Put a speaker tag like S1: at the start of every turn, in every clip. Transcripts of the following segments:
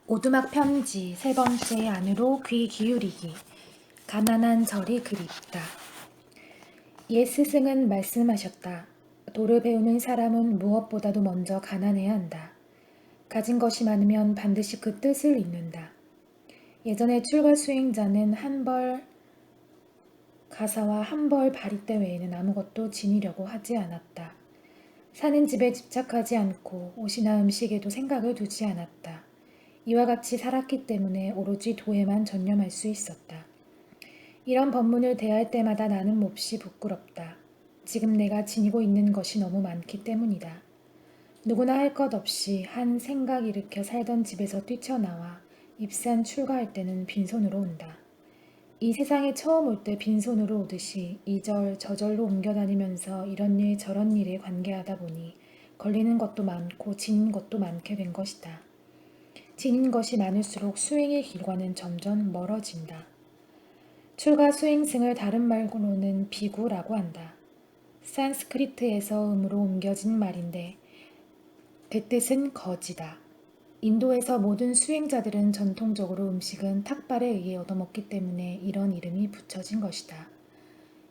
S1: 오두막 편지 세 번째 안으로 귀 기울이기. 가난한 절이 그립다. 옛 스승은 말씀하셨다. 도를 배우는 사람은 무엇보다도 먼저 가난해야 한다. 가진 것이 많으면 반드시 그 뜻을 잊는다. 예전에 출가 수행자는 한 벌 가사와 한 벌 바리떼 외에는 아무것도 지니려고 하지 않았다. 사는 집에 집착하지 않고 옷이나 음식에도 생각을 두지 않았다. 이와 같이 살았기 때문에 오로지 도에만 전념할 수 있었다. 이런 법문을 대할 때마다 나는 몹시 부끄럽다. 지금 내가 지니고 있는 것이 너무 많기 때문이다. 누구나 할 것 없이 한 생각 일으켜 살던 집에서 뛰쳐나와 입산 출가할 때는 빈손으로 온다. 이 세상에 처음 올 때 빈손으로 오듯이 이절 저절로 옮겨다니면서 이런 일 저런 일에 관계하다 보니 걸리는 것도 많고 지닌 것도 많게 된 것이다. 지닌 것이 많을수록 수행의 길과는 점점 멀어진다. 출가 수행승을 다른 말로는 비구라고 한다. 산스크리트에서 음으로 옮겨진 말인데 그 뜻은 거지다. 인도에서 모든 수행자들은 전통적으로 음식은 탁발에 의해 얻어먹기 때문에 이런 이름이 붙여진 것이다.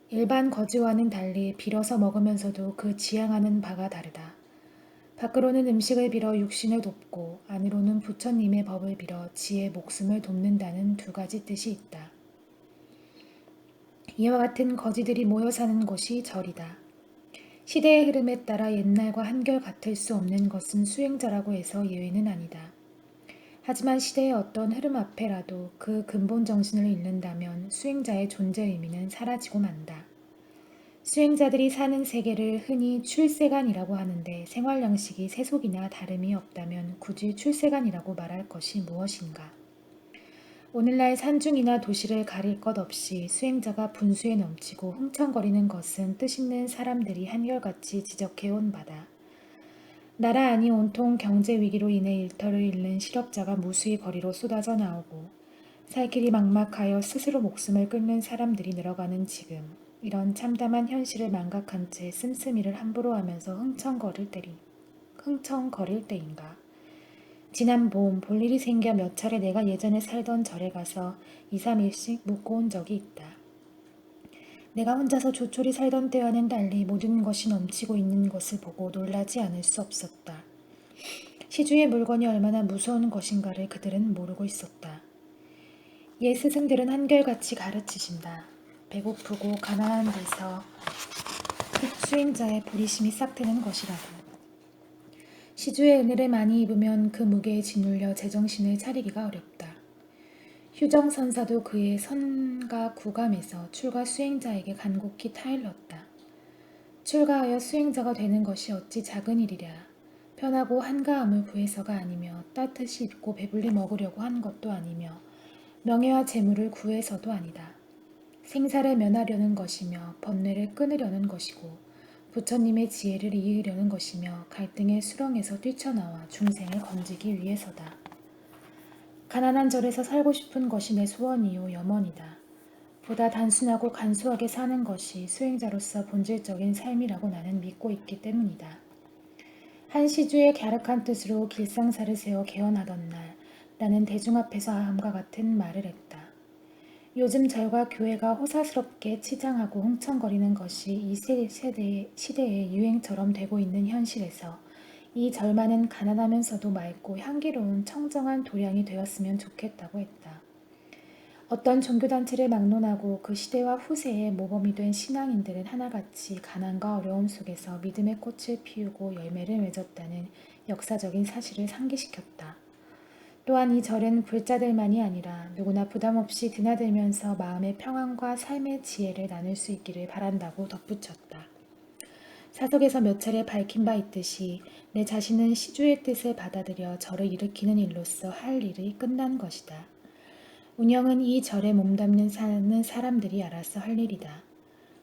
S1: 일반 거지와는 달리 빌어서 먹으면서도 그 지향하는 바가 다르다. 밖으로는 음식을 빌어 육신을 돕고 안으로는 부처님의 법을 빌어 지의 목숨을 돕는다는 두 가지 뜻이 있다. 이와 같은 거지들이 모여 사는 곳이 절이다. 시대의 흐름에 따라 옛날과 한결 같을 수 없는 것은 수행자라고 해서 예외는 아니다. 하지만 시대의 어떤 흐름 앞에라도 그 근본 정신을 잃는다면 수행자의 존재 의미는 사라지고 만다. 수행자들이 사는 세계를 흔히 출세간이라고 하는데 생활 양식이 세속이나 다름이 없다면 굳이 출세간이라고 말할 것이 무엇인가? 오늘날 산중이나 도시를 가릴 것 없이 수행자가 분수에 넘치고 흥청거리는 것은 뜻있는 사람들이 한결같이 지적해온 바다. 나라 안이 온통 경제 위기로 인해 일터를 잃는 실업자가 무수히 거리로 쏟아져 나오고 살 길이 막막하여 스스로 목숨을 끊는 사람들이 늘어가는 지금 이런 참담한 현실을 망각한 채 씀씀이를 함부로 하면서 흥청거릴 때인가. 지난 봄 볼일이 생겨 몇 차례 내가 예전에 살던 절에 가서 2, 3일씩 묵고 온 적이 있다. 내가 혼자서 조촐히 살던 때와는 달리 모든 것이 넘치고 있는 것을 보고 놀라지 않을 수 없었다. 시주의 물건이 얼마나 무서운 것인가를 그들은 모르고 있었다. 옛 스승들은 한결같이 가르치신다. 배고프고 가난한 데서 수행자의 보리심이 싹 트는 것이라고. 시주의 은혜를 많이 입으면 그 무게에 짓눌려 제정신을 차리기가 어렵다. 휴정선사도 그의 선가 구감에서 출가 수행자에게 간곡히 타일렀다. 출가하여 수행자가 되는 것이 어찌 작은 일이랴. 편하고 한가함을 구해서가 아니며 따뜻이 입고 배불리 먹으려고 한 것도 아니며 명예와 재물을 구해서도 아니다. 생사를 면하려는 것이며 번뇌를 끊으려는 것이고 부처님의 지혜를 이으려는 것이며 갈등의 수렁에서 뛰쳐나와 중생을 건지기 위해서다. 가난한 절에서 살고 싶은 것이 내 소원이요 염원이다. 보다 단순하고 간소하게 사는 것이 수행자로서 본질적인 삶이라고 나는 믿고 있기 때문이다. 한 시주의 갸륵한 뜻으로 길상사를 세워 개헌하던 날 나는 대중 앞에서 다음과 같은 말을 했다. 요즘 절과 교회가 호사스럽게 치장하고 흥청거리는 것이 이 시대의 유행처럼 되고 있는 현실에서 이 절만은 가난하면서도 맑고 향기로운 청정한 도량이 되었으면 좋겠다고 했다. 어떤 종교단체를 막론하고 그 시대와 후세에 모범이 된 신앙인들은 하나같이 가난과 어려움 속에서 믿음의 꽃을 피우고 열매를 맺었다는 역사적인 사실을 상기시켰다. 또한 이 절은 불자들만이 아니라 누구나 부담 없이 드나들면서 마음의 평안과 삶의 지혜를 나눌 수 있기를 바란다고 덧붙였다. 사석에서 몇 차례 밝힌 바 있듯이 내 자신은 시주의 뜻을 받아들여 절을 일으키는 일로서 할 일이 끝난 것이다. 운영은 이 절에 몸담는 사람들이 알아서 할 일이다.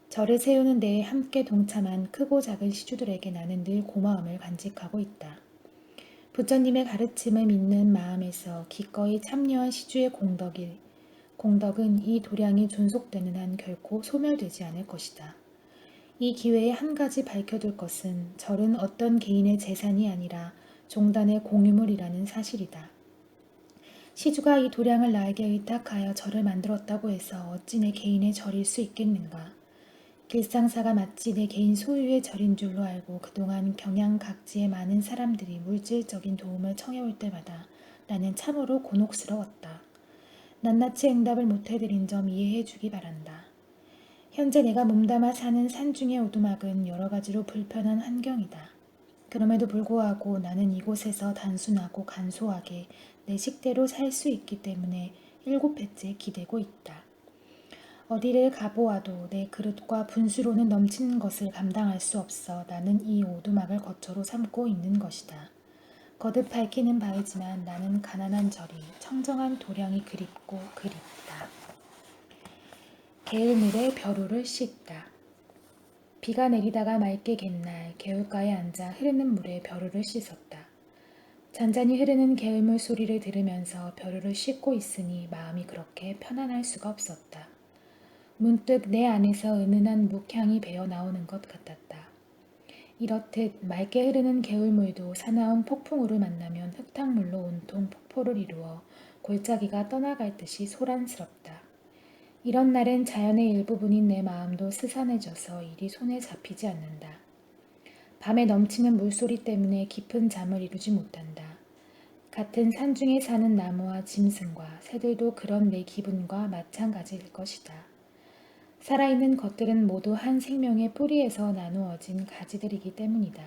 S1: 절을 세우는 데에 함께 동참한 크고 작은 시주들에게 나는 늘 고마움을 간직하고 있다. 부처님의 가르침을 믿는 마음에서 기꺼이 참여한 시주의 공덕은 이 도량이 존속되는 한 결코 소멸되지 않을 것이다. 이 기회에 한 가지 밝혀둘 것은 절은 어떤 개인의 재산이 아니라 종단의 공유물이라는 사실이다. 시주가 이 도량을 나에게 의탁하여 절을 만들었다고 해서 어찌 내 개인의 절일 수 있겠는가. 길상사가 마치 내 개인 소유의 절인 줄로 알고 그동안 경양 각지의 많은 사람들이 물질적인 도움을 청해올 때마다 나는 참으로 곤혹스러웠다. 낱낱이 응답을 못해드린 점 이해해 주기 바란다. 현재 내가 몸담아 사는 산중의 오두막은 여러 가지로 불편한 환경이다. 그럼에도 불구하고 나는 이곳에서 단순하고 간소하게 내 식대로 살 수 있기 때문에 7배째 기대고 있다. 어디를 가보아도 내 그릇과 분수로는 넘치는 것을 감당할 수 없어 나는 이 오두막을 거처로 삼고 있는 것이다. 거듭 밝히는 바이지만 나는 가난한 절이 청정한 도량이 그립고 그립다. 게을물에 벼루를 씻다. 비가 내리다가 맑게 갠 날 개울가에 앉아 흐르는 물에 벼루를 씻었다. 잔잔히 흐르는 개울물 소리를 들으면서 벼루를 씻고 있으니 마음이 그렇게 편안할 수가 없었다. 문득 내 안에서 은은한 묵향이 배어 나오는 것 같았다. 이렇듯 맑게 흐르는 개울물도 사나운 폭풍우를 만나면 흙탕물로 온통 폭포를 이루어 골짜기가 떠나갈 듯이 소란스럽다. 이런 날엔 자연의 일부분인 내 마음도 스산해져서 이리 손에 잡히지 않는다. 밤에 넘치는 물소리 때문에 깊은 잠을 이루지 못한다. 같은 산중에 사는 나무와 짐승과 새들도 그런 내 기분과 마찬가지일 것이다. 살아있는 것들은 모두 한 생명의 뿌리에서 나누어진 가지들이기 때문이다.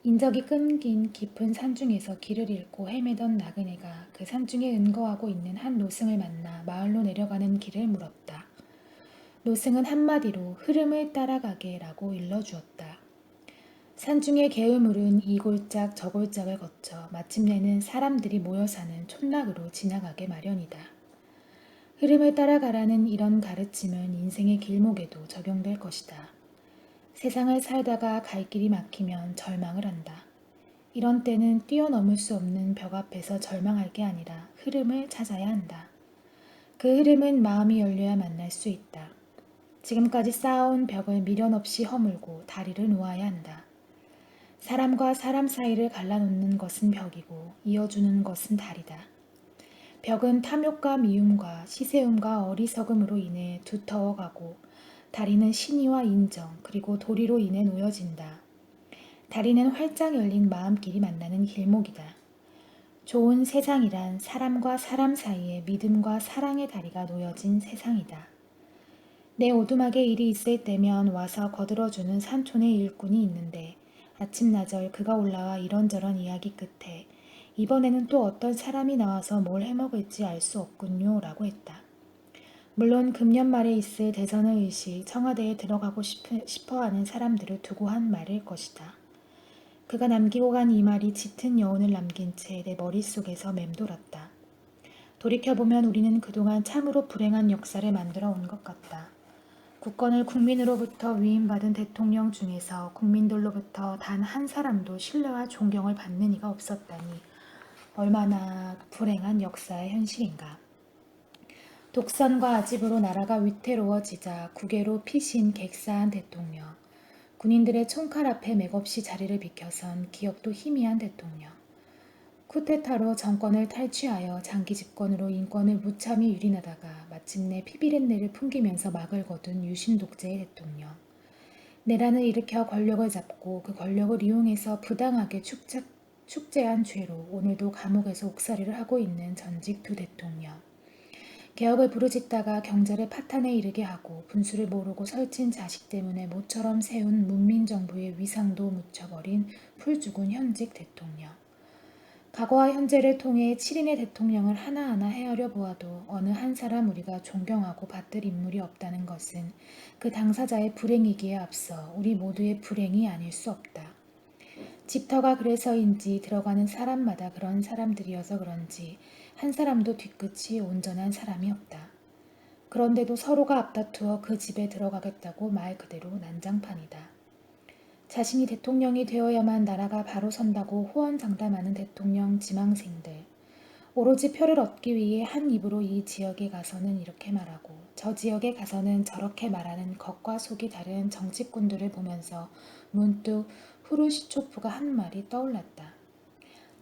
S1: 인적이 끊긴 깊은 산중에서 길을 잃고 헤매던 나그네가 그 산중에 은거하고 있는 한 노승을 만나 마을로 내려가는 길을 물었다. 노승은 한마디로 흐름을 따라가게 라고 일러주었다. 산중의 개울물은 이 골짝 저 골짝을 거쳐 마침내는 사람들이 모여 사는 촌락으로 지나가게 마련이다. 흐름을 따라가라는 이런 가르침은 인생의 길목에도 적용될 것이다. 세상을 살다가 갈 길이 막히면 절망을 한다. 이런 때는 뛰어넘을 수 없는 벽 앞에서 절망할 게 아니라 흐름을 찾아야 한다. 그 흐름은 마음이 열려야 만날 수 있다. 지금까지 쌓아온 벽을 미련 없이 허물고 다리를 놓아야 한다. 사람과 사람 사이를 갈라놓는 것은 벽이고 이어주는 것은 다리다. 벽은 탐욕과 미움과 시세움과 어리석음으로 인해 두터워가고 다리는 신의와 인정 그리고 도리로 인해 놓여진다. 다리는 활짝 열린 마음끼리 만나는 길목이다. 좋은 세상이란 사람과 사람 사이에 믿음과 사랑의 다리가 놓여진 세상이다. 내 오두막에 일이 있을 때면 와서 거들어주는 산촌의 일꾼이 있는데 아침나절 그가 올라와 이런저런 이야기 끝에 이번에는 또 어떤 사람이 나와서 뭘 해먹을지 알 수 없군요 라고 했다. 물론 금년 말에 있을 대선을 의시 청와대에 들어가고 싶어하는 사람들을 두고 한 말일 것이다. 그가 남기고 간 이 말이 짙은 여운을 남긴 채 내 머릿속에서 맴돌았다. 돌이켜보면 우리는 그동안 참으로 불행한 역사를 만들어 온 것 같다. 국권을 국민으로부터 위임받은 대통령 중에서 국민들로부터 단 한 사람도 신뢰와 존경을 받는 이가 없었다니 얼마나 불행한 역사의 현실인가. 독선과 아집으로 나라가 위태로워지자 국외로 피신 객사한 대통령, 군인들의 총칼 앞에 맥없이 자리를 비켜선 기업도 희미한 대통령, 쿠데타로 정권을 탈취하여 장기 집권으로 인권을 무참히 유린하다가 마침내 피비린내를 풍기면서 막을 거둔 유신 독재의 대통령, 내란을 일으켜 권력을 잡고 그 권력을 이용해서 부당하게 축제한 죄로 오늘도 감옥에서 옥살이를 하고 있는 전직 두 대통령, 개혁을 부르짖다가 경제를 파탄에 이르게 하고 분수를 모르고 설친 자식 때문에 모처럼 세운 문민정부의 위상도 묻혀버린 풀 죽은 현직 대통령. 과거와 현재를 통해 7인의 대통령을 하나하나 헤아려 보아도 어느 한 사람 우리가 존경하고 받들 인물이 없다는 것은 그 당사자의 불행이기에 앞서 우리 모두의 불행이 아닐 수 없다. 집터가 그래서인지 들어가는 사람마다 그런 사람들이어서 그런지 한 사람도 뒤끝이 온전한 사람이 없다. 그런데도 서로가 앞다투어 그 집에 들어가겠다고 말 그대로 난장판이다. 자신이 대통령이 되어야만 나라가 바로 선다고 호언장담하는 대통령 지망생들. 오로지 표를 얻기 위해 한 입으로 이 지역에 가서는 이렇게 말하고 저 지역에 가서는 저렇게 말하는 겉과 속이 다른 정치꾼들을 보면서 문득 후르시초프가 한 말이 떠올랐다.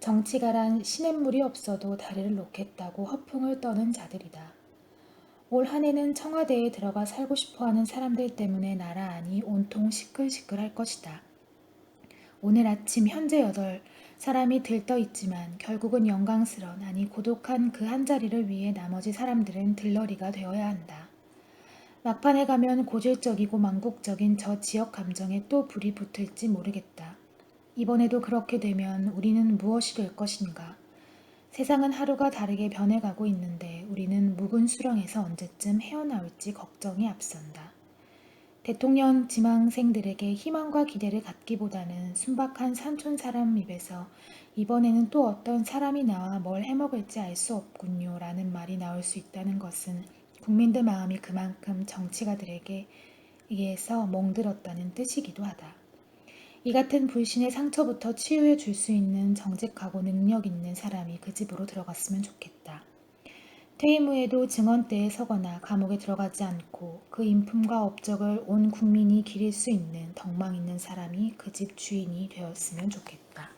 S1: 정치가란 시냇물이 없어도 다리를 놓겠다고 허풍을 떠는 자들이다. 올 한해는 청와대에 들어가 살고 싶어하는 사람들 때문에 나라 안이 온통 시끌시끌할 것이다. 오늘 아침 현재 8사람이 들떠 있지만 결국은 영광스런 아니 고독한 그 한자리를 위해 나머지 사람들은 들러리가 되어야 한다. 막판에 가면 고질적이고 망국적인 저 지역 감정에 또 불이 붙을지 모르겠다. 이번에도 그렇게 되면 우리는 무엇이 될 것인가? 세상은 하루가 다르게 변해가고 있는데 우리는 묵은 수렁에서 언제쯤 헤어나올지 걱정이 앞선다. 대통령 지망생들에게 희망과 기대를 갖기보다는 순박한 산촌 사람 입에서 이번에는 또 어떤 사람이 나와 뭘 해먹을지 알 수 없군요 라는 말이 나올 수 있다는 것은 국민들 마음이 그만큼 정치가들에게서 멍들었다는 뜻이기도 하다. 이 같은 불신의 상처부터 치유해 줄 수 있는 정직하고 능력 있는 사람이 그 집으로 들어갔으면 좋겠다. 퇴임 후에도 증언대에 서거나 감옥에 들어가지 않고 그 인품과 업적을 온 국민이 기릴 수 있는 덕망 있는 사람이 그 집 주인이 되었으면 좋겠다.